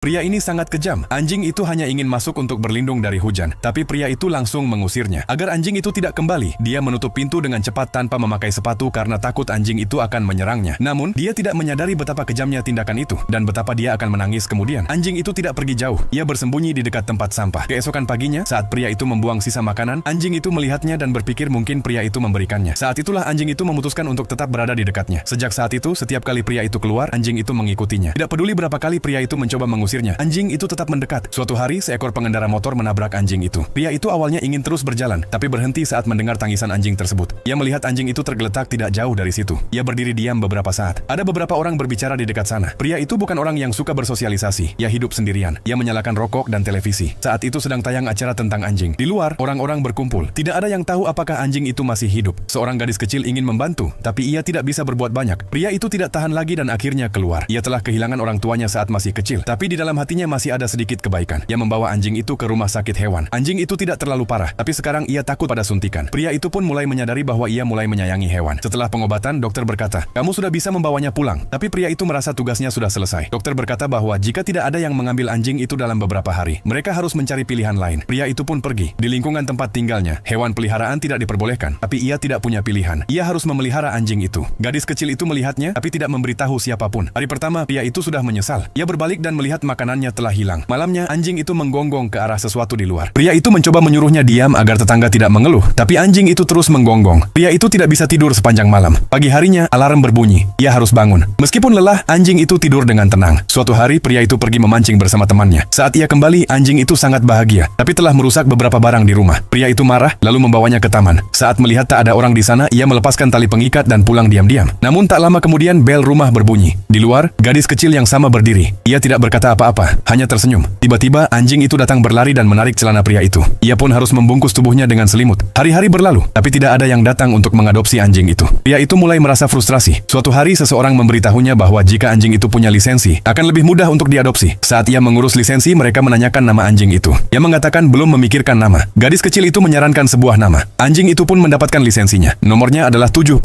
Pria ini sangat kejam. Anjing itu hanya ingin masuk untuk berlindung dari hujan, tapi pria itu langsung mengusirnya. Agar anjing itu tidak kembali, dia menutup pintu dengan cepat tanpa memakai sepatu karena takut anjing itu akan menyerangnya. Namun, dia tidak menyadari betapa kejamnya tindakan itu dan betapa dia akan menangis kemudian. Anjing itu tidak pergi jauh. Ia bersembunyi di dekat tempat sampah. Keesokan paginya, saat pria itu membuang sisa makanan, anjing itu melihatnya dan berpikir mungkin pria itu memberikannya. Saat itulah anjing itu memutuskan untuk tetap berada di dekatnya. Sejak saat itu, setiap kali pria itu keluar, anjing itu mengikutinya. Tidak peduli berapa kali pria itu mencoba mengusirnya, anjing itu tetap mendekat. Suatu hari, seekor pengendara motor menabrak anjing itu. Pria itu awalnya ingin terus berjalan, tapi berhenti saat mendengar tangisan anjing tersebut. Ia melihat anjing itu tergeletak tidak jauh dari situ. Ia berdiri diam beberapa saat. Ada beberapa orang berbicara di dekat sana. Pria itu bukan orang yang suka bersosialisasi. Ia hidup sendirian. Ia menyalakan rokok dan televisi. Saat itu sedang tayang acara tentang anjing. Di luar, orang-orang berkumpul. Tidak ada yang tahu apakah anjing itu masih hidup. Seorang gadis kecil ingin membantu, tapi ia tidak bisa berbuat banyak. Pria itu tidak tahan lagi dan akhirnya keluar. Ia telah kehilangan orang tuanya saat masih kecil, tapi di dalam hatinya masih ada sedikit kebaikan. Ia membawa anjing itu ke rumah sakit hewan. Anjing itu tidak terlalu parah, tapi sekarang ia takut pada suntikan. Pria itu pun mulai menyadari bahwa ia mulai menyayangi hewan. Setelah pengobatan, dokter berkata, "Kamu sudah bisa membawanya pulang." Tapi pria itu merasa tugasnya sudah selesai. Dokter berkata bahwa jika tidak ada yang mengambil anjing itu dalam beberapa hari, mereka harus mencari pilihan lain. Pria itu pun pergi. Di lingkungan tempat tinggalnya, hewan peliharaan tidak diperbolehkan, tapi ia tidak punya pilihan. Ia harus memelihara anjing itu. Gadis kecil itu melihatnya, tapi tidak memberitahu siapapun. Hari pertama, pria itu sudah menyesal. Ia berbalik dan melihat makanannya telah hilang. Malamnya, anjing itu menggonggong ke arah sesuatu di luar. Pria itu mencoba menyuruhnya diam agar tetangga tidak mengeluh, tapi anjing itu terus menggonggong. Pria itu tidak bisa tidur sepanjang malam. Pagi harinya, alarm berbunyi. Ia harus bangun. Meskipun lelah, anjing itu tidur dengan tenang. Suatu hari, pria itu pergi memancing bersama temannya. Saat ia kembali, anjing itu sangat bahagia, tapi telah merusak beberapa barang di rumah. Pria itu marah, lalu membawanya ke taman. Saat melihat tak ada orang di sana, ia melepaskan tali pengikat dan pulang diam-diam. Namun tak lama kemudian, bel rumah berbunyi. Di luar, gadis kecil yang sama berdiri. Ia tidak berkata apa-apa, hanya tersenyum. Tiba-tiba, anjing itu datang berlari dan menarik celana pria itu. Ia pun harus membungkus tubuhnya dengan selimut. Hari-hari berlalu, tapi tidak ada yang datang untuk mengadopsi anjing itu. Pria itu mulai merasa frustrasi. Suatu hari, seseorang memberitahunya bahwa jika anjing itu punya lisensi, akan lebih mudah untuk diadopsi. Saat ia mengurus lisensi, mereka menanyakan nama anjing itu. Ia mengatakan belum memikirkan nama. Gadis kecil itu menyarankan sebuah nama. Anjing itu pun mendapatkan lisensinya. Nomornya adalah 77.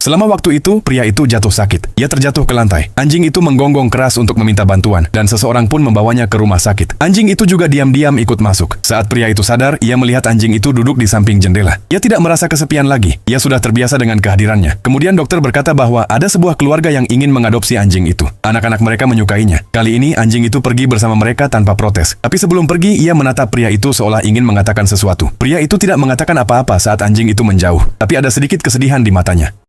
Selama waktu itu, pria itu jatuh sakit. Ia terjatuh ke lantai. Anjing itu menggonggong keras untuk meminta bantuan, dan seseorang pun membawanya ke rumah sakit. Anjing itu juga diam-diam ikut masuk. Saat pria itu sadar, ia melihat anjing itu duduk di samping jendela. Ia tidak merasa kesepian lagi. Ia sudah terbiasa dengan kehadirannya. Kemudian dokter berkata bahwa ada sebuah keluarga yang ingin mengadopsi anjing itu. Anak-anak mereka menyukainya. Kali ini anjing itu pergi bersama mereka tanpa protes. Tapi sebelum pergi, ia menatap pria itu seolah ingin mengatakan sesuatu. Pria itu tidak mengatakan apa-apa saat anjing itu menjauh, tapi ada sedikit kesedihan di matanya.